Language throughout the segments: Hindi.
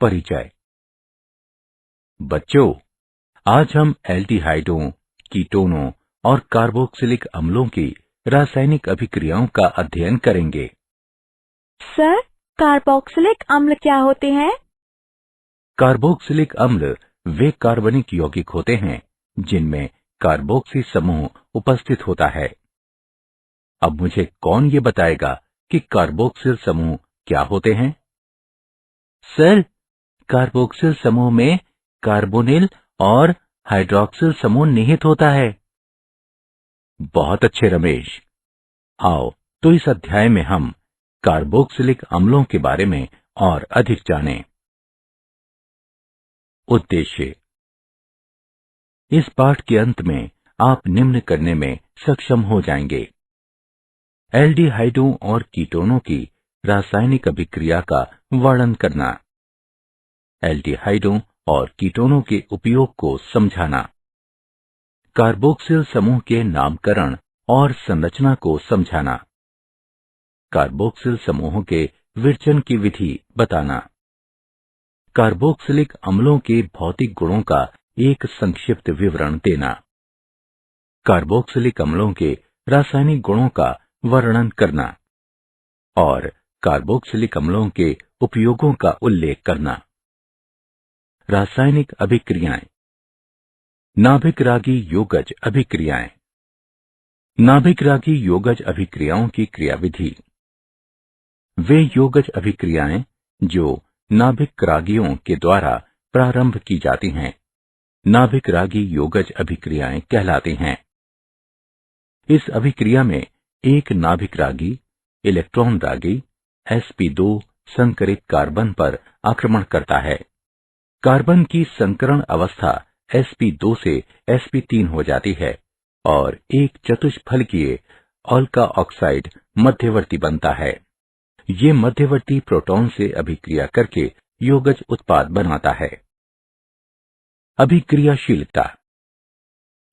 परिचय। बच्चों, आज हम एल्डिहाइडों, कीटोनों और कार्बोक्सिलिक अम्लों की रासायनिक अभिक्रियाओं का अध्ययन करेंगे। सर, कार्बोक्सिलिक अम्ल क्या होते हैं? कार्बोक्सिलिक अम्ल वे कार्बनिक यौगिक होते हैं जिनमें कार्बोक्सी समूह उपस्थित होता है। अब मुझे कौन ये बताएगा कि कार्बोक्सिल समूह क्या होते हैं? सर, कार्बोक्सिल समूह में कार्बोनिल और हाइड्रॉक्सिल समूह निहित होता है। बहुत अच्छे रमेश। आओ तो इस अध्याय में हम कार्बोक्सिलिक अम्लों के बारे में और अधिक जानें। उद्देश्य। इस पाठ के अंत में आप निम्न करने में सक्षम हो जाएंगे। एल्डिहाइडों और कीटोनों की रासायनिक अभिक्रिया का वर्णन करना, एल्डिहाइडों और कीटोनों के उपयोग को समझाना, कार्बोक्सिल समूह के नामकरण और संरचना को समझाना, कार्बोक्सिल समूहों के विरचन की विधि बताना, कार्बोक्सिलिक अम्लों के भौतिक गुणों का एक संक्षिप्त विवरण देना, कार्बोक्सिलिक अम्लों के रासायनिक गुणों का वर्णन करना और कार्बोक्सिलिक अम्लों के उपयोगों का उल्लेख करना। रासायनिक अभिक्रियाएं। नाभिक-रागी योगज अभिक्रियाएं। नाभिक-रागी योगज अभिक्रियाओं की क्रियाविधि। वे योगज अभिक्रियाएं जो नाभिक-रागियों के द्वारा प्रारंभ की जाती हैं, नाभिक-रागी योगज अभिक्रियाएं कहलाती हैं। इस अभिक्रिया में एक नाभिक-रागी इलेक्ट्रॉन रागी sp2 संकरित कार्बन पर आक्रमण करता है। कार्बन की संकरण अवस्था sp2 से sp3 हो जाती है और एक चतुष्फलकीय अल्का ऑक्साइड मध्यवर्ती बनता है। ये मध्यवर्ती प्रोटॉन से अभिक्रिया करके योगज उत्पाद बनाता है। अभिक्रियाशीलता।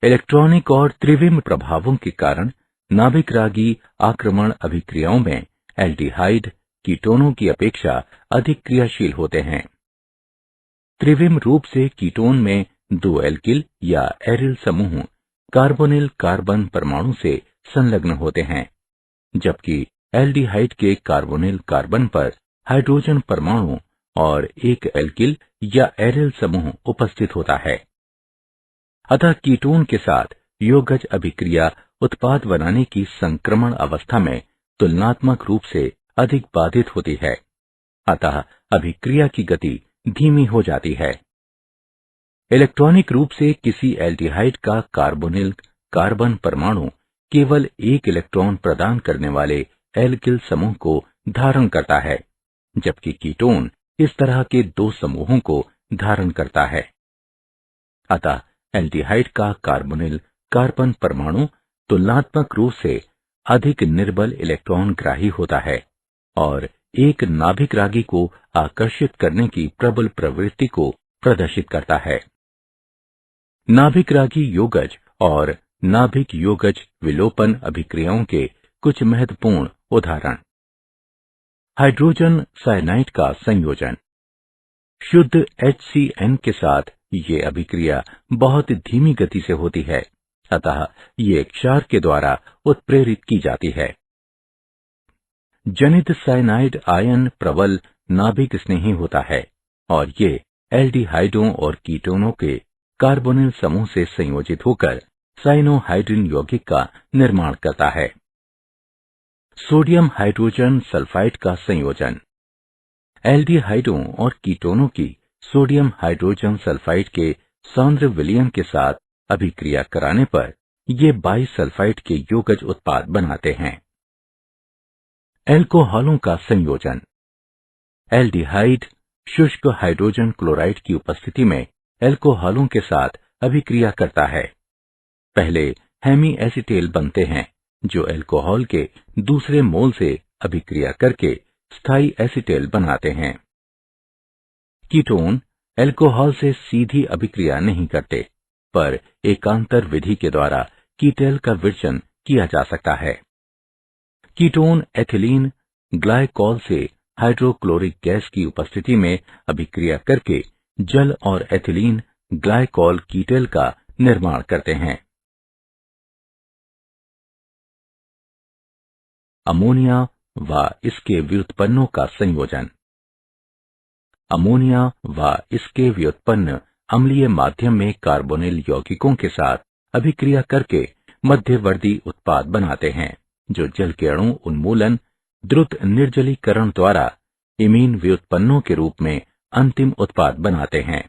इलेक्ट्रॉनिक और त्रिविम प्रभावों के कारण नाभिक-रागी आक्रमण अभिक्रियाओं में एल्डिहाइड कीटोनों की अपेक्षा अधिक क्रियाशील होते हैं। त्रिविम रूप से कीटोन में दो एल्किल या एरिल समूह कार्बोनिल कार्बन परमाणु से संलग्न होते हैं, जबकि एल्डिहाइड के कार्बोनिल कार्बन पर हाइड्रोजन परमाणु और एक एल्किल या एरिल समूह उपस्थित होता है। अतः कीटोन के साथ योगज अभिक्रिया उत्पाद बनाने की संक्रमण अवस्था में तुलनात्मक रूप से अधिक बाधित होती है। अतः अभिक्रिया की गति धीमी हो जाती है। इलेक्ट्रॉनिक रूप से किसी एल्डिहाइड का कार्बोनिल कार्बन परमाणु केवल एक इलेक्ट्रॉन प्रदान करने वाले एल्किल समूह को धारण करता है, जबकि कीटोन इस तरह के दो समूहों को धारण करता है। अतः एल्डिहाइड का कार्बोनिल कार्बन परमाणु तुलनात्मक रूप से अधिक निर्बल इलेक्ट्रॉन ग्राही होता है और एक नाभिक रागी को आकर्षित करने की प्रबल प्रवृत्ति को प्रदर्शित करता है। नाभिक रागी योगज और नाभिक योगज विलोपन अभिक्रियाओं के कुछ महत्वपूर्ण उदाहरण। हाइड्रोजन साइनाइड का संयोजन। शुद्ध HCN के साथ ये अभिक्रिया बहुत धीमी गति से होती है, अतः ये क्षार के द्वारा उत्प्रेरित की जाती है। जनित साइनाइड आयन प्रबल नाभिक स्नेही होता है और ये एल्डिहाइडों और कीटोनों के कार्बोनिल समूह से संयोजित होकर साइनोहाइड्रिन यौगिक का निर्माण करता है। सोडियम हाइड्रोजन सल्फाइड का संयोजन। एल्डिहाइडों और कीटोनों की सोडियम हाइड्रोजन सल्फाइड के सांद्र विलयन के साथ अभिक्रिया कराने पर ये बाइसल्फाइड के योगज उत्पाद बनाते हैं। एल्कोहलों का संयोजन। एल्डिहाइड शुष्क हाइड्रोजन क्लोराइड की उपस्थिति में एल्कोहलों के साथ अभिक्रिया करता है। पहले हेमी एसिटेल बनते हैं जो एल्कोहल के दूसरे मोल से अभिक्रिया करके स्थायी एसिटेल बनाते हैं। कीटोन एल्कोहल से सीधी अभिक्रिया नहीं करते, पर एकांतर विधि के द्वारा कीटेल का विरचन किया जा सकता है। कीटोन एथिलीन ग्लाइकॉल से हाइड्रोक्लोरिक गैस की उपस्थिति में अभिक्रिया करके जल और एथिलीन ग्लाइकॉल कीटल का निर्माण करते हैं। अमोनिया व इसके व्युत्पन्नों का संयोजन। अमोनिया व इसके व्युत्पन्न अम्लीय माध्यम में कार्बोनिल यौगिकों के साथ अभिक्रिया करके मध्यवर्ती उत्पाद बनाते हैं, जो जल के अणु उन्मूलन द्रुत निर्जलीकरण द्वारा इमीन व्युत्पन्नों के रूप में अंतिम उत्पाद बनाते हैं।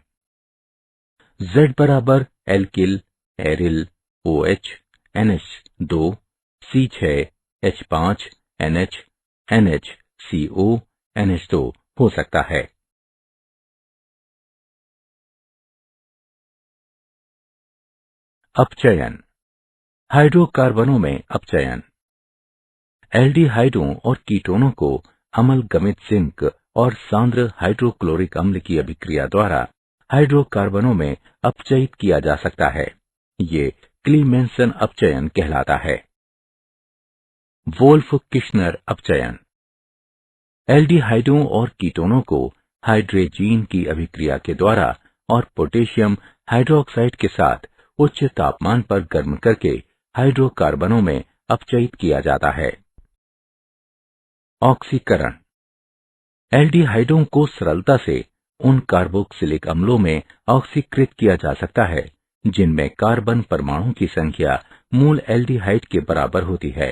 Z बराबर alkyl aryl OH NH2 C6 H5 NH NH CO NH2 हो सकता है। अपचयन। हाइड्रोकार्बनों में अपचयन। एल्डिहाइडों और कीटोनों को अम्लगमित जिंक और सांद्र हाइड्रोक्लोरिक अम्ल की अभिक्रिया द्वारा हाइड्रोकार्बनों में अपचयित किया जा सकता है। ये क्लीमेंसन अपचयन कहलाता है। Wolff Kishner अपचयन। एल्डिहाइडों और कीटोनों को हाइड्रेजीन की अभिक्रिया के द्वारा और पोटेशियम हाइड्रोक्साइड के साथ उच्च तापमान पर गर्म करके हाइड्रोकार्बनों में अपचयित किया जाता है। ऑक्सीकरण। एल्डिहाइडों को सरलता से उन कार्बोक्सिलिक अम्लों में ऑक्सीकृत किया जा सकता है जिनमें कार्बन परमाणु की संख्या मूल एल्डिहाइड के बराबर होती है।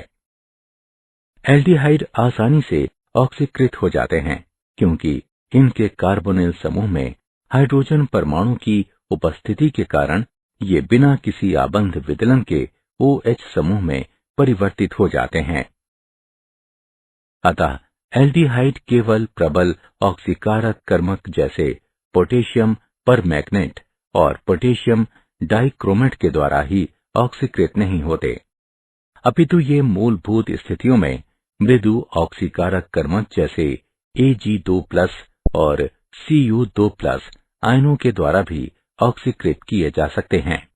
एल्डिहाइड आसानी से ऑक्सीकृत हो जाते हैं क्योंकि इनके कार्बोनिल समूह में हाइड्रोजन परमाणु की उपस्थिति के कारण ये बिना किसी आबंध विदलन के OH समूह में परिवर्तित हो जाते हैं। अतः एल्डिहाइड केवल प्रबल ऑक्सीकारक कर्मक जैसे पोटेशियम परमैंगनेट और पोटेशियम डाइक्रोमेट के द्वारा ही ऑक्सीकृत नहीं होते, अपितु ये मूलभूत स्थितियों में मृदु ऑक्सीकारक कर्मक जैसे Ag2+ और Cu2+ आयनों के द्वारा भी ऑक्सीकृत किए जा सकते हैं।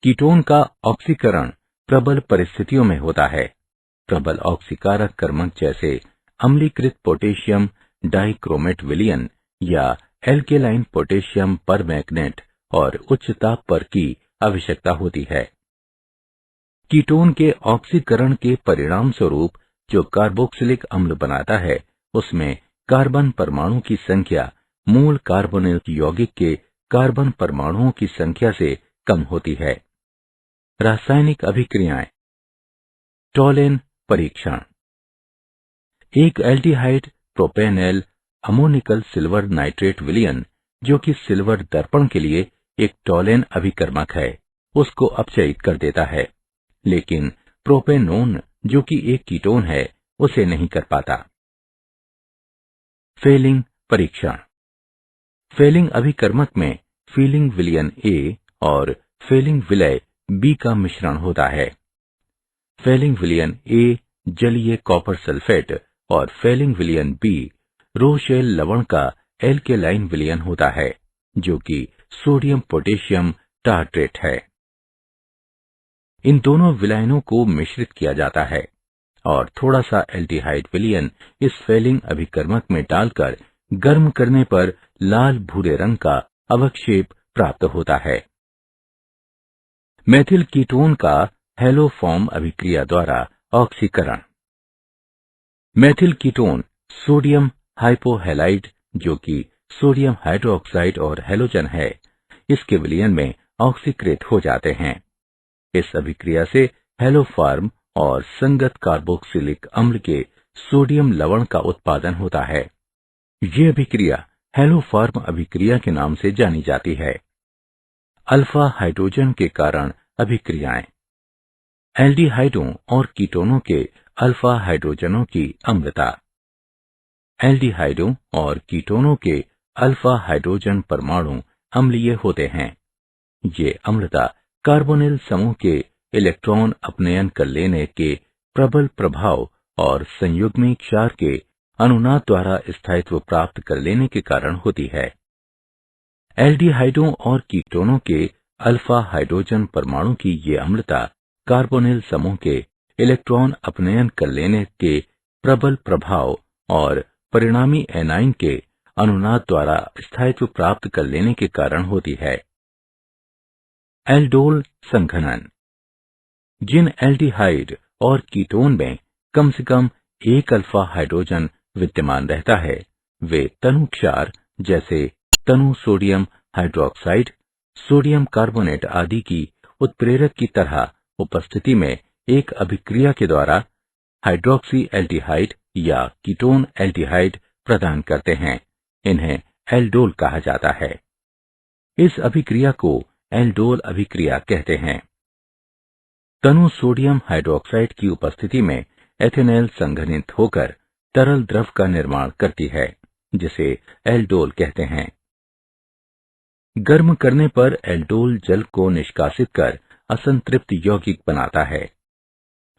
कीटोन का ऑक्सीकरण प्रबल परिस्थितियों में होता है। प्रबल ऑक्सीकारक कर्मक जैसे अम्लीकृत पोटेशियम डाइक्रोमेट विलयन या एल्केलाइन पोटेशियम परमैंगनेट और उच्च ताप पर की आवश्यकता होती है। कीटोन के ऑक्सीकरण के परिणाम स्वरूप जो कार्बोक्सिलिक अम्ल बनाता है उसमें कार्बन परमाणु की संख्या मूल कार्बोनिल यौगिक के कार्बन परमाणुओं की संख्या से कम होती है। रासायनिक अभिक्रियाएं। टोलेन परीक्षण। एक aldehyde propanol ammoniacal silver nitrate विलयन जो कि सिल्वर दर्पण के लिए एक टोलेन अभिकर्मक है उसको अपचयित कर देता है, लेकिन प्रोपेनोन जो कि एक कीटोन है उसे नहीं कर पाता। फेलिंग परीक्षण। फेलिंग अभिकर्मक में फीलिंग विलयन A और फेलिंग विलय B का मिश्रण होता है। फेलिंग विलयन A जलीय कॉपर सल्फेट और फेलिंग विलयन B रोशेल लवण का एल्केलाइन विलयन होता है जो कि सोडियम पोटेशियम टार्ट्रेट है। इन दोनों विलयनों को मिश्रित किया जाता है और थोड़ा सा एल्डिहाइड विलयन इस फेलिंग अभिकर्मक में डालकर गर्म करने पर लाल भूरे रंग का अवक्षेप प्राप्त होता है। मेथिल कीटोन का हेलोफॉर्म अभिक्रिया द्वारा ऑक्सीकरण। मेथिल कीटोन सोडियम हाइपोहैलाइड जो कि सोडियम हाइड्रोक्साइड और हैलोजन है, इसके विलयन में ऑक्सीकृत हो जाते हैं। इस अभिक्रिया से हेलोफॉर्म और संगत कार्बोक्सिलिक अम्ल के सोडियम लवण का उत्पादन होता है। ये अभिक्रिया हेलोफॉर्म अभिक्रिया के नाम से जानी जाती है। अल्फा हाइड्रोजन के कारण अभिक्रियाएं। एल्डिहाइडों और कीटोनों के अल्फा हाइड्रोजनों की अम्लता। एल्डिहाइडों और कीटोनों के अल्फा हाइड्रोजन परमाणु अम्लीय होते हैं। ये अम्लता कार्बोनिल समूह के इलेक्ट्रॉन अपनयन कर लेने के प्रबल प्रभाव और संयुग्मी क्षार के अनुनाद द्वारा स्थायित्व प्राप्त कर लेने के कारण होती है। एल्डिहाइडों और कीटोनों के अल्फा हाइड्रोजन परमाणु की ये अम्लता कार्बोनिल समूह के इलेक्ट्रॉन अपनयन कर लेने के प्रबल प्रभाव और परिणामी एनाइन के अनुनाद द्वारा स्थायित्व प्राप्त कर लेने के कारण होती है। एल्डोल संघनन। जिन एल्डिहाइड और कीटोन में कम से कम एक अल्फा हाइड्रोजन विद्यमान रहता है, वे तनु क्षार जैसे तनु सोडियम हाइड्रोक्साइड, सोडियम कार्बोनेट आदि की उत्प्रेरक की तरह उपस्थिति में एक अभिक्रिया के द्वारा हाइड्रोक्सी एल्डिहाइड या कीटोन एल्डिहाइड प्रदान करते हैं। इन्हें एल्डोल कहा जाता है। इस अभिक्रिया को एल्डोल अभिक्रिया कहते हैं। तनु सोडियम हाइड्रोक्साइड की उपस्थिति में एथेनॉल संघनित होकर तरल द्रव का निर्माण करती है, जिसे एल्डोल कहते हैं। गर्म करने पर एल्डोल जल को निष्कासित कर असंतृप्त यौगिक बनाता है।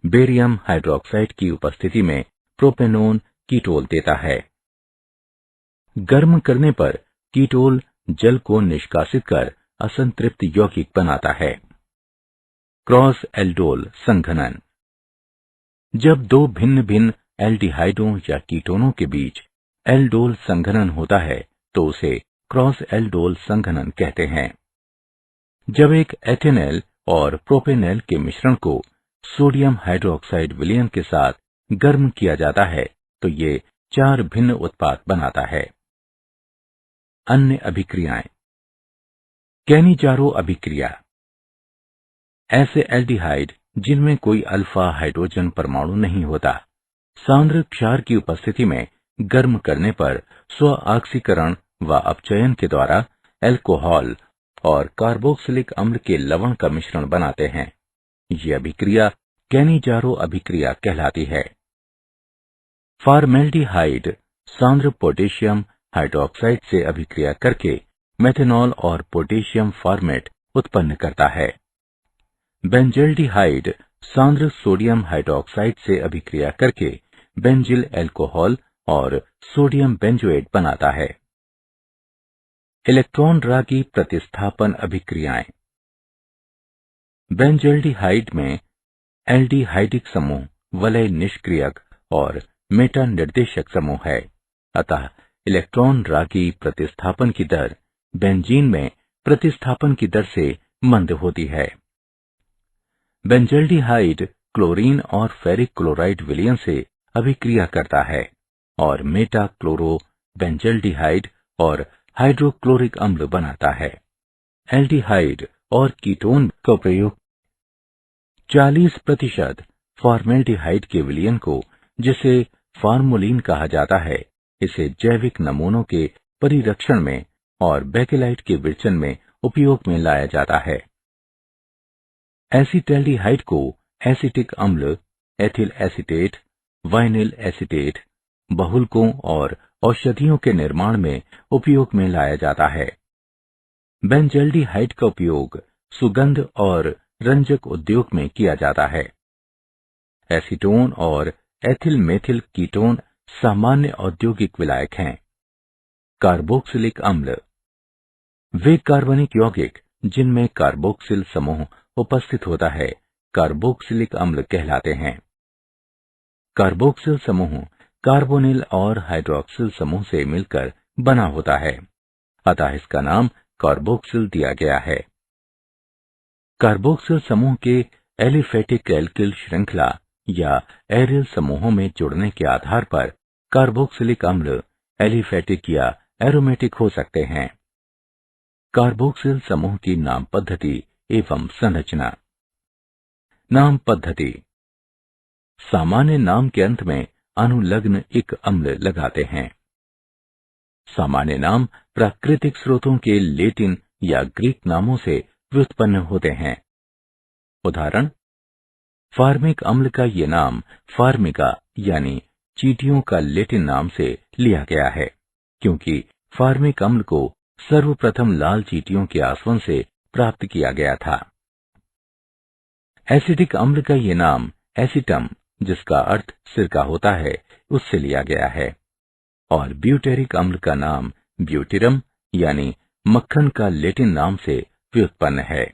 बेरियम हाइड्रोक्साइड की उपस्थिति में प्रोपेनोन कीटोल देता है। गर्म करने पर कीटोल जल को निष्कासित कर असंतृप्त यौगिक बनाता है। क्रॉस एल्डोल संघनन। जब दो भिन्न भिन्न एल्डिहाइडों या कीटोनों के बीच एल्डोल संघनन होता है तो उसे क्रॉस एल्डोल संघनन कहते हैं। जब एक एथेनॉल और प्रोपेनॉल के मिश्रण को सोडियम हाइड्रोक्साइड विलयन के साथ गर्म किया जाता है तो ये 4 भिन्न उत्पाद बनाता है। अन्य अभिक्रियाएं। कैनिजारो अभिक्रिया। ऐसे एल्डिहाइड जिनमें कोई अल्फा हाइड्रोजन परमाणु नहीं होता, सांद्र क्षार की उपस्थिति में गर्म करने पर स्व ऑक्सीकरण व अपचयन के द्वारा अल्कोहल और कार्बोक्सिलिक अम्ल के लवण का मिश्रण बनाते हैं। ये अभिक्रिया कैनिजारो अभिक्रिया कहलाती है। फॉर्मेल्डिहाइड सांद्र पोटेशियम हाइड्रोक्साइड से अभिक्रिया करके मेथनॉल और पोटेशियम फॉर्मेट उत्पन्न करता है। बेंजल्डिहाइड सांद्र सोडियम हाइड्रोक्साइड से अभिक्रिया करके बेंजिल अल्कोहल और सोडियम बेंजोएट बनाता है। इलेक्ट्रॉन रागी प्रतिस्थापन अभिक्रियाएं। बेंजल्डिहाइड में एल्डिहाइडिक समूह वलय निष्क्रियक और मेटा निर्देशक समूह है, अतः इलेक्ट्रॉन रागी प्रतिस्थापन की दर बेंजीन में प्रतिस्थापन की दर से मंद होती है। बेंजल्डिहाइड क्लोरीन और फेरिक क्लोराइड विलयन से अभिक्रिया करता है और मेटा क्लोरो बेंजल्डिहाइड और हाइड्रोक्लोरिक अम्ल बनाता है। एल्डिहाइड और कीटोन का प्रयोग 40% फॉर्मेल्डिहाइड के विलयन को, जिसे फॉर्मुलिन कहा जाता है, इसे जैविक नमूनों के परिरक्षण में और बेकेलाइट के विरचन में उपयोग में लाया जाता है। एसिटैल्डिहाइड को एसिटिक अम्ल, एथिल एसीटेट, वाइनिल एसीटेट, बहुलकों और औषधियों के निर्माण में उपयोग में लाया जाता है। बेंजल्डिहाइड का उपयोग सुगंध और रंजक उद्योग में किया जाता है। एसीटोन और एथिल मेथिल कीटोन सामान्य औद्योगिक विलायक हैं। कार्बोक्सिलिक अम्ल वे कार्बनिक यौगिक जिनमें कार्बोक्सिल समूह उपस्थित होता है कार्बोक्सिलिक अम्ल कहलाते हैं। कार्बोक्सिल समूह कार्बोनिल और हाइड्रोक्सिल समूह से मिलकर बना होता है, अतः इसका नाम कार्बोक्सिल दिया गया है। कार्बोक्सिल समूह के एलिफेटिक एल्किल श्रृंखला या एरियल समूहों में जुड़ने के आधार पर कार्बोक्सिलिक अम्ल एलिफेटिक या एरोमेटिक हो सकते हैं। कार्बोक्सिल समूह की नाम पद्धति एवं संरचना। नाम पद्धति। सामान्य नाम के अंत में अनुलग्न इक अम्ल लगाते हैं। सामान्य नाम प्राकृतिक स्रोतों के लैटिन या ग्रीक नामों से व्युत्पन्न होते हैं। उदाहरण, फार्मिक अम्ल का ये नाम फार्मिका यानी चींटियों का लैटिन नाम से लिया गया है, क्योंकि फार्मिक अम्ल को सर्वप्रथम लाल चींटियों के आसवन से प्राप्त किया गया था। एसिडिक अम्ल का ये नाम एसिटम, जिसका अर्थ सिरका होता है, उससे लिया गया है, और ब्यूटेरिक अम्ल का नाम ब्यूटिरम यानी मक्खन का लैटिन नाम से व्युत्पन्न है।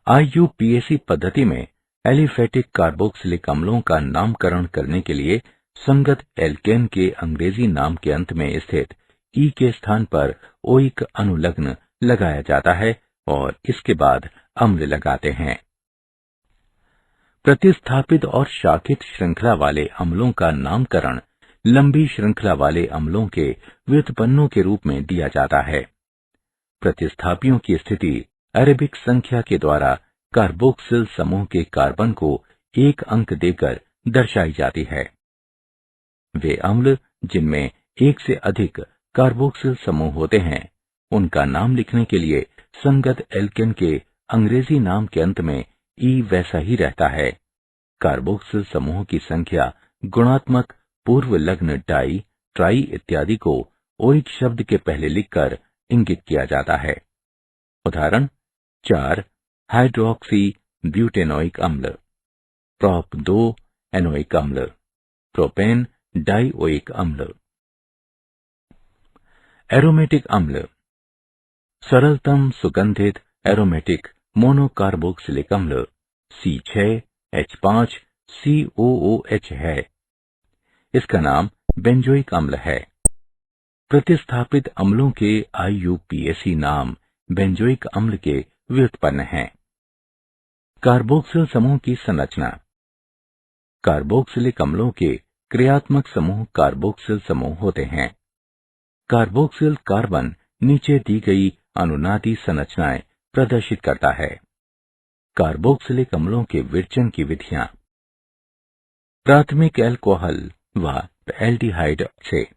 IUPAC पद्धति में एलिफेटिक कार्बोक्सिलिक अम्लों का नामकरण करने के लिए संगत एल्केन के अंग्रेजी नाम के अंत में स्थित ई के स्थान पर ओइक अनुलग्न लगाया जाता है और इसके बाद अम्ल लगाते हैं। प्रतिस्थापित और शाखित श्रृंखला वाले अम्लों का नामकरण लंबी श्रृंखला वाले अम्लों के व्युत्पन्नों के रूप में दिया जाता है। प्रतिस्थापियों की स्थिति अरेबिक संख्या के द्वारा कार्बोक्सिल समूह के कार्बन को एक अंक देकर दर्शाई जाती है। वे अम्ल जिनमें एक से अधिक कार्बोक्सिल समूह होते हैं, उनका नाम लिखने के लिए संगत एल्केन के अंग्रेजी नाम के अंत में ई वैसा ही रहता है। कार्बोक्सिल समूह की संख्या गुणात्मक पूर्व लग्न डाई, ट्राई इत्यादि को ओइक शब्द के पहले लिखकर इंगित किया जाता है। उदाहरण 4 हाइड्रोक्सी ब्यूटेनोइक अम्ल, प्रोप 2 एनोइक अम्ल, प्रोपेन डाइओइक अम्ल। एरोमेटिक अम्ल सरलतम सुगंधित एरोमेटिक मोनोकार्बोक्सिलिक अम्ल C6H5COOH है। इसका नाम बेंजोइक अम्ल है। प्रतिस्थापित अम्लों के IUPAC नाम बेंजोइक अम्ल के व्युत्पन्न हैं। कार्बोक्सिल समूह की संरचना। कार्बोक्सिलिक अम्लों के क्रियात्मक समूह कार्बोक्सिल समूह होते हैं। कार्बोक्सिल कार्बन नीचे दी गई अनुनादी संरचनाएं प्रदर्शित करता है। कार्बोक्सिलिक अम्लों के विरचन की विधियां। प्राथमिक अल्कोहल व एल्डिहाइड से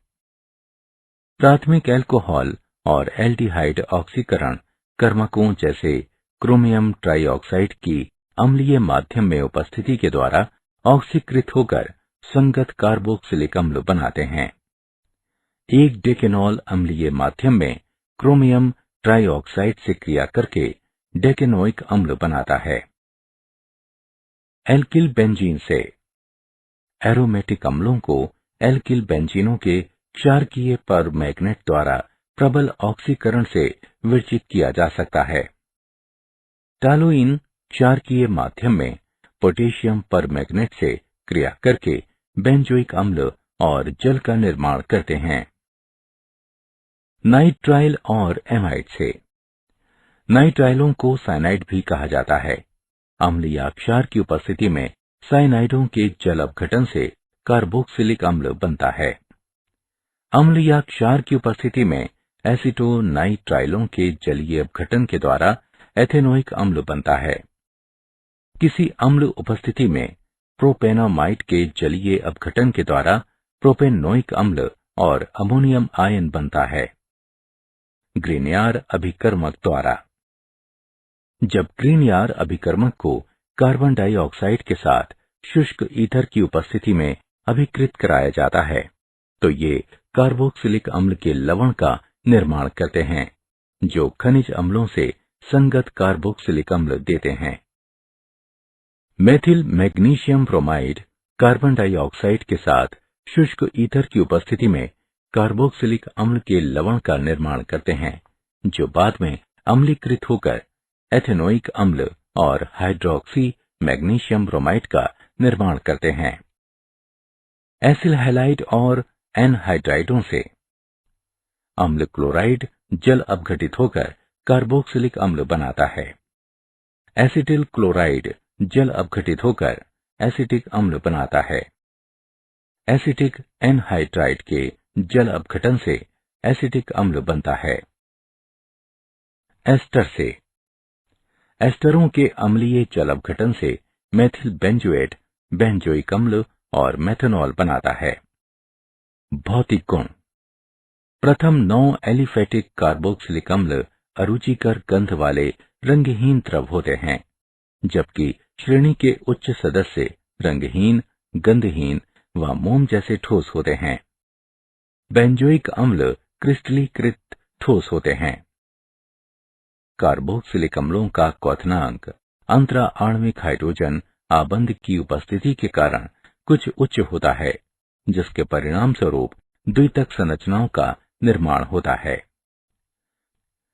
प्राथमिक अल्कोहल और एल्डिहाइड ऑक्सीकरण कर्मकों जैसे क्रोमियम ट्राइऑक्साइड की अम्लीय माध्यम में उपस्थिति के द्वारा ऑक्सीकृत होकर संगत कार्बोक्सिलिक अम्ल बनाते हैं। एक डेकेनॉल अम्लीय माध्यम में क्रोमियम ट्राइऑक्साइड से क्रिया करके डेकेनोइक अम्ल बनाता है। एल्किल बेंजीन से एरोमेटिक अम्लों को एल्किल बेंजीनों के क्षारकीय परमैग्नेट द्वारा प्रबल ऑक्सीकरण से विरचित किया जा सकता है। टालुइन क्षारकीय माध्यम में पोटेशियम परमैग्नेट से क्रिया करके बेंजोइक अम्ल और जल का निर्माण करते हैं। नाइट्राइल और एमाइड से नाइट्राइलों को साइनाइड भी कहा जाता है। अम्ल या क्षार की उपस्थिति में साइनाइडों के जल अपघटन से कार्बोक्सिलिक अम्ल बनता है। अम्ल या क्षार की उपस्थिति में एसिटोनाइट्राइलों के जलीय अपघटन के द्वारा एथेनोइक अम्ल बनता है। किसी अम्ल उपस्थिति में प्रोपेनामाइड के जलीय अपघटन के द्वारा प्रोपेनोइक अम्ल और अमोनियम आयन बनता है। ग्रीनयार अभिकर्मक द्वारा जब ग्रीनयार अभिकर्मक को कार्बन डाइऑक्साइड के साथ शुष्क ईथर की उपस्थिति में अभिकृत कराया जाता है तो ये कार्बोक्सिलिक अम्ल के लवण का निर्माण करते हैं, जो खनिज अम्लों से संगत कार्बोक्सिलिक अम्ल देते हैं। Methyl magnesium bromide carbon dioxide के साथ शुष्क ईथर की उपस्थिति में कार्बोक्सिलिक अम्ल के लवण का निर्माण करते हैं, जो बाद में अम्लीकृत होकर एथेनोइक अम्ल और हाइड्रोक्सी मैग्नीशियम ब्रोमाइड का निर्माण करते हैं। एसिल हैलाइड और एनहाइड्राइडों से अम्ल क्लोराइड जल अपघटित होकर कार्बोक्सिलिक अम्ल बनाता है। एसिटिल क्लोराइड जल अपघटित होकर एसिटिक अम्ल बनाता है। एसिटिक एनहाइड्राइड के जल अपघटन से एसिटिक अम्ल बनता है। एस्टर से एस्टरों के अम्लीय जल अपघटन से मेथिल बेंजोएट बेंजोइक अम्ल और मेथनॉल बनाता है। भौतिक गुण। प्रथम 9 एलिफेटिक कार्बोक्सिलिक अम्ल अरुचिकर गंध वाले रंगहीन द्रव होते हैं, जबकि श्रेणी के उच्च सदस्य रंगहीन, गंधहीन व मोम जैसे ठोस होते हैं। बेंजोइक अम्ल क्रिस्टलीकृत ठोस होते हैं। कार्बोक्सिलिक अम्लों का क्वथनांक अंतरा आणविक हाइड्रोजन आबंध की उपस्थिति के कारण कुछ उच्च होता है, जिसके परिणाम स्वरूप द्वितक संरचनाओं का निर्माण होता है।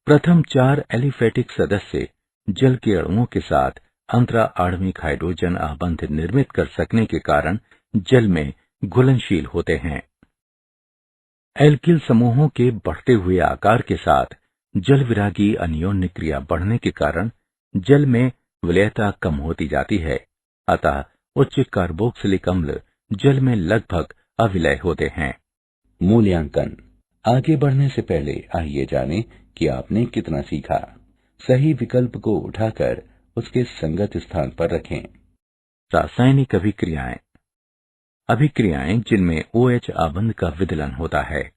प्रथम 4 एलिफेटिक सदस्य जल के अणुओं के साथ अंतरा आणविक हाइड्रोजन आबंध निर्मित कर सकने के कारण जल में घुलनशील होते हैं। एल्किल समूहों के बढ़ते हुए आकार के साथ जल विरागी अन्योन्य क्रिया बढ़ने के कारण जल में विलयता कम होती जाती है, अतः उच्च कार्बोक्सिलिक अम्ल जल में लगभग अविलय होते हैं। मूल्यांकन। आगे बढ़ने से पहले आइए जानें कि आपने कितना सीखा। सही विकल्प को उठाकर उसके संगत स्थान पर रखें। रासायनिक अभिक्रियाएं। अभिक्रियाएं जिनमें OH आबंध का विदलन होता है।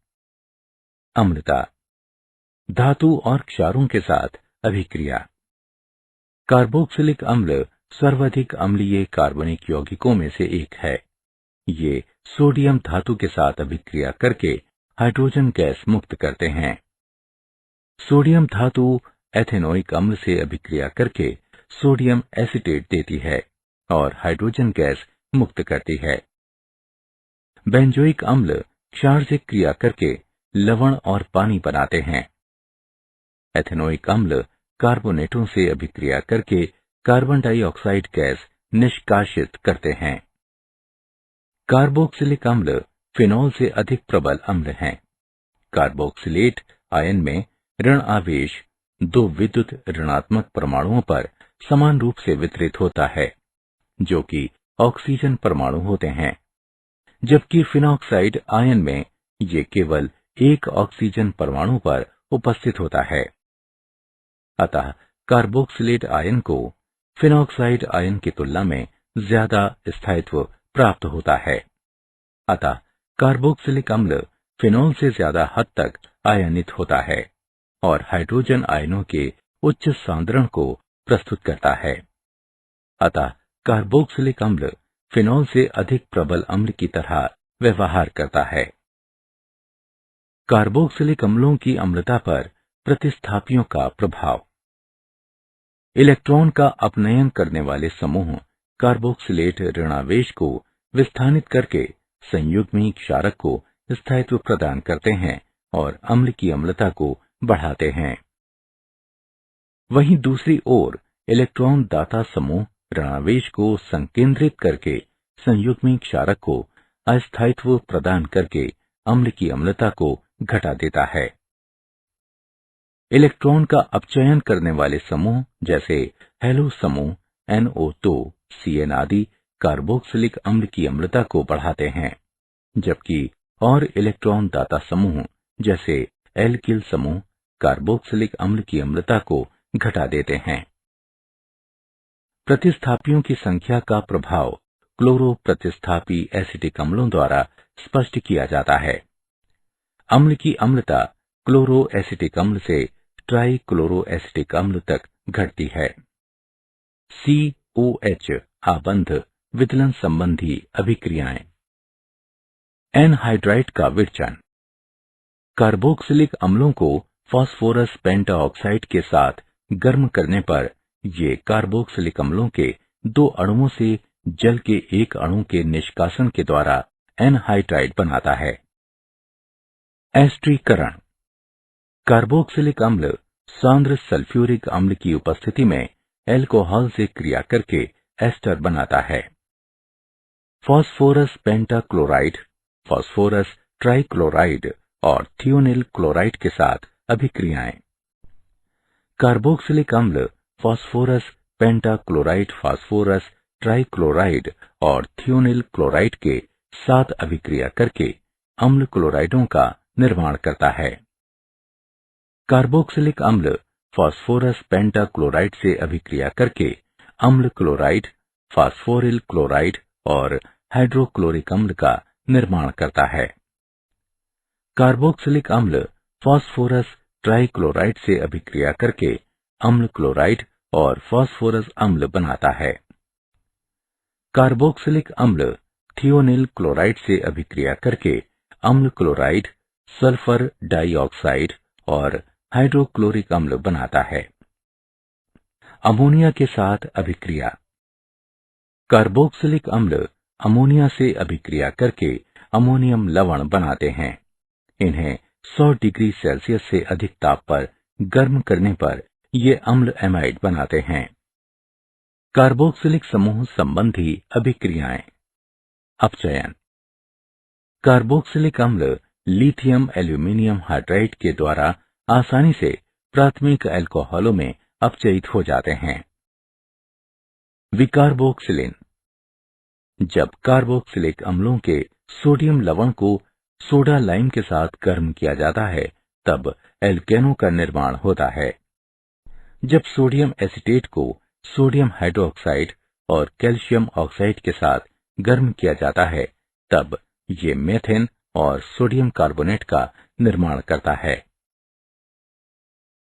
अम्लता। धातु और क्षारों के साथ अभिक्रिया। कार्बोक्सिलिक अम्ल सर्वाधिक अम्लीय कार्बनिक यौगिकों में से एक है। ये सोडियम धातु के साथ अभिक्रिया करके हाइड्रोजन गैस मुक्त करते हैं। सोडियम धातु एथेनोइक अम्ल से अभिक्रिया करके सोडियम एसीटेट देती है और हाइड्रोजन गैस मुक्त करती है। बेंजोइक अम्ल क्षार से क्रिया करके लवण और पानी बनाते हैं। एथेनोइक अम्ल कार्बोनेटों से अभिक्रिया करके कार्बन डाइऑक्साइड गैस निष्कासित करते हैं। कार्बोक्सिलिक अम्ल फिनॉल से अधिक प्रबल अम्ल हैं। कार्बोक्सिलेट आयन में ऋण आवेश दो विद्युत ऋणात्मक परमाणुओं पर समान रूप से वितरित होता है, जो कि ऑक्सीजन परमाणु होते हैं, जबकि फिनॉक्साइड आयन में ये केवल एक ऑक्सीजन परमाणु पर उपस्थित होता है। अतः कार्बोक्सिलेट आयन को फिनॉक्साइड आयन की तुलना में ज्यादा स्थायित्व प्राप्त होता है। अतः कार्बोक्सिलिक अम्ल फिनॉल से ज्यादा हद तक आयनित होता है और हाइड्रोजन आयनों के उच्च सांद्रण को प्रस्तुत करता है। अतः कार्बोक्सिलिक अम्ल फिनॉल से अधिक प्रबल अम्ल की तरह व्यवहार करता है। कार्बोक्सिलिक अम्लों की अम्लता पर प्रतिस्थापियों का प्रभाव। इलेक्ट्रॉन का अपनयन करने वाले समूह कार्बोक्सिलेट ऋणावेश को विस्थानित करके संयुग्मी क्षारक को स्थायित्व प्रदान करते हैं और अम्ल की अम्लता को बढ़ाते हैं। वहीं दूसरी ओर इलेक्ट्रॉन दाता समूह ऋणावेश को संकेंद्रित करके संयुग्मी क्षारक को अस्थायित्व प्रदान करके अम्ल की अम्लता को घटा देता है। इलेक्ट्रॉन का अपचयन करने वाले समूह जैसे हेलो समूह NO2, CN आदि कार्बोक्सिलिक अम्ल की अम्लता को बढ़ाते हैं, जबकि और इलेक्ट्रॉन दाता समूह जैसे एल्किल समूह कार्बोक्सिलिक अम्ल की अम्लता को घटा देते हैं। प्रतिस्थापियों की संख्या का प्रभाव क्लोरो प्रतिस्थापी एसिटिक अम्लों द्वारा स्पष्ट किया जाता है। अम्ल की अम्लता क्लोरो एसिटिक अम्ल से ट्राई क्लोरो एसिटिक अम्ल तक घटती है। COH आबंध विदलन संबंधी अभिक्रियाएं। एनहाइड्राइड का विरचन। कार्बोक्सिलिक अम्लों को फास्फोरस पेंटाऑक्साइड के साथ गर्म करने पर ये कार्बोक्सिलिक अम्लों के दो अणुओं से जल के एक अणु के निष्कासन के द्वारा एनहाइड्राइड बनाता है। एस्ट्रीकरण। कार्बोक्सिलिक अम्ल सांद्र सल्फ्यूरिक अम्ल की उपस्थिति में एल्कोहल से क्रिया करके एस्टर बनाता है। फास्फोरस पेंटाक्लोराइड, फास्फोरस ट्राइक्लोराइड और थियोनिल क्लोराइड के साथ अभिक्रियाएं। कार्बोक्सिलिक अम्ल फास्फोरस पेंटाक्लोराइड, फास्फोरस ट्राइक्लोराइड और थियोनिल क्लोराइड के साथ अभिक्रिया करके अम्ल क्लोराइडों का निर्माण करता है। कार्बोक्सिलिक अम्ल फास्फोरस पेंटाक्लोराइड से अभिक्रिया करके अम्ल क्लोराइड, फास्फोरिल क्लोराइड और हाइड्रोक्लोरिक अम्ल का निर्माण करता है। कार्बोक्सिलिक अम्ल फास्फोरस ट्राइक्लोराइड से अभिक्रिया करके अम्ल क्लोराइड और फास्फोरस अम्ल बनाता है। कार्बोक्सिलिक अम्ल थियोनिल क्लोराइड से अभिक्रिया करके अम्ल क्लोराइड, सल्फर डाइऑक्साइड और हाइड्रोक्लोरिक अम्ल बनाता है। अमोनिया के साथ अभिक्रिया। कार्बोक्सिलिक अम्ल अमोनिया से अभिक्रिया करके अमोनियम लवण बनाते हैं। इन्हें 100 डिग्री सेल्सियस से अधिक ताप पर गर्म करने पर ये अम्ल एमाइड बनाते हैं। कार्बोक्सिलिक समूह संबंधी अभिक्रियाएं। अपचयन। कार्बोक्सिलिक अम्ल लिथियम एल्यूमिनियम हाइड्राइड के द्वारा आसानी से प्राथमिक अल्कोहलों में अपचयित हो जाते हैं। विकार्बोक्सिलिन। जब कार्बोक्सिलिक अम्लों के सोडियम लवण को सोडा लाइम के साथ गर्म किया जाता है, तब एल्केनों का निर्माण होता है। जब सोडियम एसीटेट को सोडियम हाइड्रोक्साइड और कैल्शियम ऑक्साइड के साथ गर्म किया जाता है, तब ये मेथेन और सोडियम कार्बोनेट का निर्माण करता है।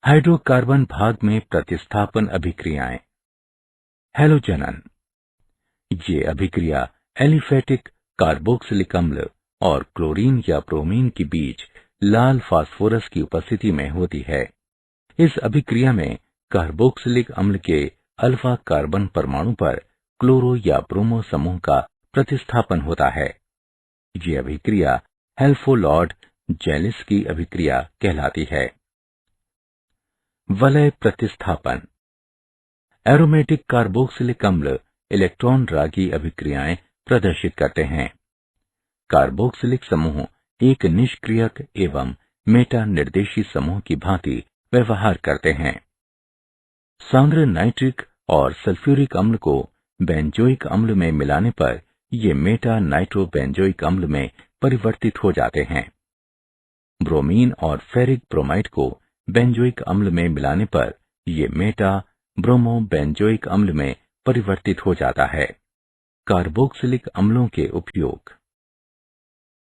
हाइड्रोकार्बन भाग में प्रतिस्थापन अभिक्रियाएं। हैलोजनन। ये अभिक्रिया एलिफेटिक कार्बोक्सिलिक अम्ल और क्लोरीन या ब्रोमीन के बीच लाल फास्फोरस की उपस्थिति में होती है। इस अभिक्रिया में कार्बोक्सिलिक अम्ल के अल्फा कार्बन परमाणु पर क्लोरो या ब्रोमो समूह का प्रतिस्थापन होता है। ये अभिक्रिया हेल्फोलॉर्ड जेलिस की अभिक्रिया कहलाती है। वलय प्रतिस्थापन। एरोमेटिक कार्बोक्सिलिक अम्ल इलेक्ट्रॉन रागी अभिक्रियाएं प्रदर्शित करते हैं। कार्बोक्सिलिक समूह एक निष्क्रियक एवं मेटा निर्देशी समूह की भांति व्यवहार करते हैं। सांद्र नाइट्रिक और सल्फ्यूरिक अम्ल को बेंजोइक अम्ल में मिलाने पर ये मेटा नाइट्रोबेंजोइक अम्ल में परिवर्तित हो जाते हैं। ब्रोमीन और फेरिक ब्रोमाइड को बेंजोइक अम्ल में मिलाने पर ये मेटा ब्रोमो बेंजोइक अम्ल में परिवर्तित हो जाता है। कार्बोक्सिलिक अम्लों के उपयोग।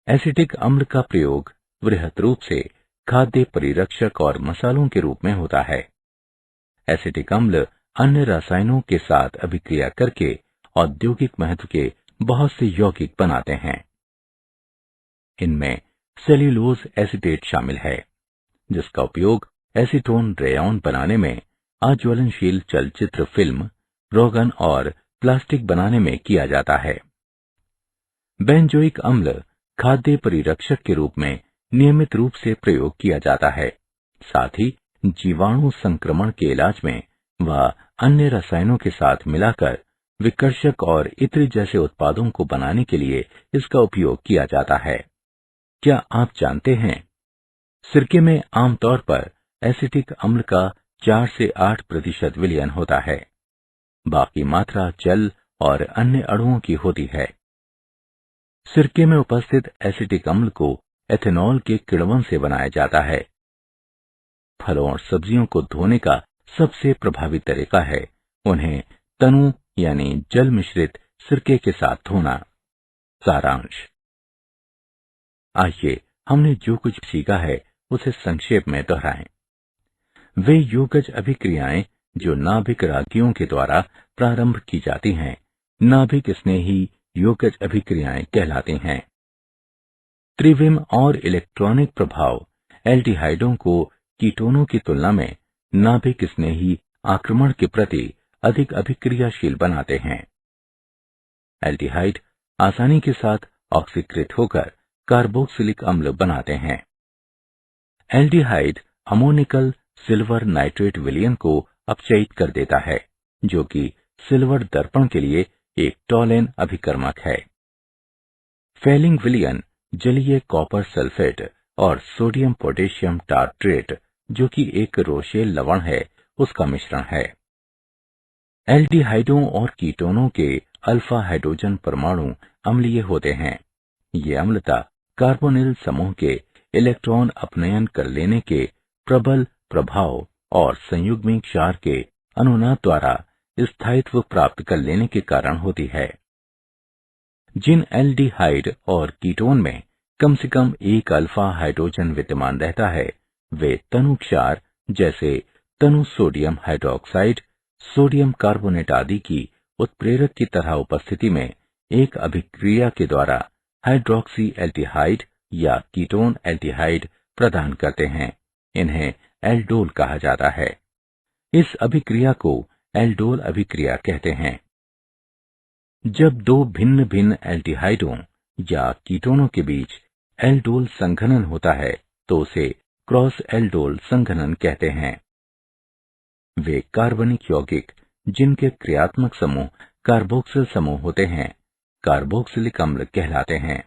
एसिटिक अम्ल का प्रयोग वृहत रूप से खाद्य परिरक्षक और मसालों के रूप में होता है। एसिटिक अम्ल अन्य रसायनों के साथ अभिक्रिया करके औद्योगिक महत्व के बहुत से यौगिक बनाते हैं। इनमें सेल्यूलोज एसीटेट शामिल है, जिसका उपयोग एसीटोन रेयॉन बनाने में, अज्वलनशील चलचित्र फिल्म, रोगन और प्लास्टिक बनाने में किया जाता है। बेंजोइक अम्ल खाद्य परिरक्षक के रूप में नियमित रूप से प्रयोग किया जाता है। साथ ही जीवाणु संक्रमण के इलाज में व अन्य रसायनों के साथ मिलाकर विकर्षक और इत्र जैसे उत्पादों को बनाने के लिए इसका उपयोग किया जाता है। क्या आप जानते हैं, सिरके में आमतौर पर एसिटिक अम्ल का 4 से 8% विलयन होता है। बाकी मात्रा जल और अन्य अणुओं की होती है। सिरके में उपस्थित एसिटिक अम्ल को एथेनॉल के किण्वन से बनाया जाता है। फलों और सब्जियों को धोने का सबसे प्रभावी तरीका है उन्हें तनु यानी जल मिश्रित सिरके के साथ धोना। सारांश। आइए हमने जो कुछ सीखा है उसे संक्षेप में दोहराएं। वे योगज अभिक्रियाएं जो नाभिक रागियों के द्वारा प्रारंभ की जाती हैं, नाभिक स्नेही योगज अभिक्रियाएं कहलाती हैं। त्रिविम और इलेक्ट्रॉनिक प्रभाव एल्डिहाइडों को कीटोनों की तुलना में नाभिक स्नेही आक्रमण के प्रति अधिक अभिक्रियाशील बनाते हैं। एल्डिहाइड आसानी के साथ ऑक्सीकृत होकर कार्बोक्सिलिक अम्ल बनाते हैं। एल्डिहाइड अमोनिकल सिल्वर नाइट्रेट विलयन को अपचयित कर देता है, जो कि सिल्वर दर्पण के लिए एक टॉलेन अभिकर्मक है। फेलिंग विलयन जलीय कॉपर सल्फेट और सोडियम पोटेशियम टार्ट्रेट, जो कि एक रोशेल लवण है, उसका मिश्रण है। एल्डिहाइडों और कीटोनों के अल्फा हाइड्रोजन परमाणु अम्लीय होते हैं। ये अम्लता कार्बोनिल समूह के इलेक्ट्रॉन अपनयन कर लेने के प्रबल प्रभाव और संयुग्मी क्षार के अनुनाद द्वारा स्थायित्व प्राप्त कर लेने के कारण होती है। जिन एल्डिहाइड और कीटोन में कम से कम एक अल्फा हाइड्रोजन विद्यमान रहता है, वे तनु क्षार जैसे तनु सोडियम हाइड्रोक्साइड, सोडियम कार्बोनेट आदि की उत्प्रेरक की तरह उपस्थिति में एक अभिक्रिया के द्वारा हाइड्रोक्सी एल्डिहाइड या कीटोन एल्डिहाइड प्रदान करते हैं। इन्हें एल्डोल कहा जाता है। इस अभिक्रिया को एल्डोल अभिक्रिया कहते हैं। जब दो भिन्न भिन्न एल्डिहाइडों या कीटोनों के बीच एल्डोल संघनन होता है तो उसे क्रॉस एल्डोल संघनन कहते हैं। वे कार्बनिक यौगिक जिनके क्रियात्मक समूह कार्बोक्सिल समूह होते हैं, कार्बोक्सिलिक अम्ल कहलाते हैं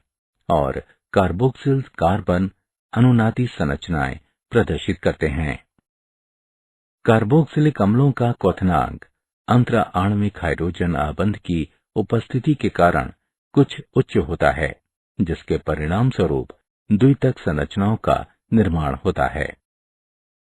और कार्बोक्सिल कार्बन अनुनादी संरचनाएं प्रदर्शित करते हैं। कार्बोक्सिलिक अम्लों का क्वथनांक अंतरा आणविक हाइड्रोजन आबंध की उपस्थिति के कारण कुछ उच्च होता है, जिसके परिणाम स्वरूप द्वितक संरचनाओं का निर्माण होता है।